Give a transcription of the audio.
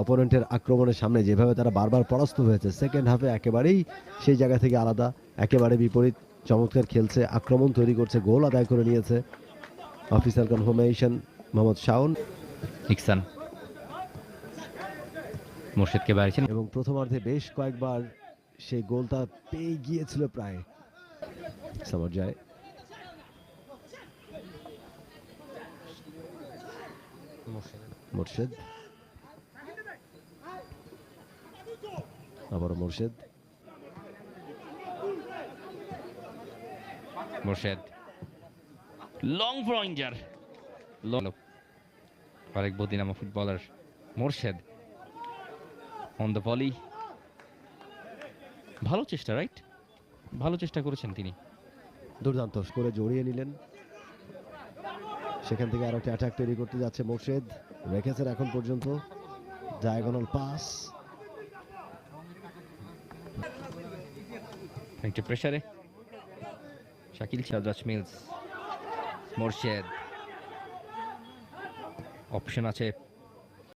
অপোনেন্টের আক্রমণের সামনে যেভাবে তারা বারবার পরাস্ত হয়েছে, সেকেন্ড হাফে একেবারেই সেই জায়গা থেকে আলাদা, একেবারে বিপরীত। চমৎকার খেলছে, আক্রমণ তৈরি করছে, গোল আদায় করে নিয়েছে। Official confirmation Mohammad Shaon Ikhsan মোর্শেদকে বাড়িয়েছেন এবং প্রথমার্ধে বেশ কয়েকবার সেই গোলটা পেয়ে গিয়েছিল প্রায় সমর্যায়। মোর্শেদ, আবারও মোর্শেদ, মোর্শেদ লং পয়েন্টার আরেক বদিনামা footballer Morshed on the volley. ভালো চেষ্টা, রাইট? ভালো চেষ্টা করেছেন তিনি। দুর্দান্ত করে জড়িয়ে নিলেন। সেখান থেকে আরো একটা অ্যাটাক তৈরি করতে যাচ্ছে মোর্শেদ, রেখেছেন এখন পর্যন্ত। ডায়াগোনাল পাস, একটু প্রেসারে শাকিল সাজাজ মিলস। মোর্শেদ অপশন আছে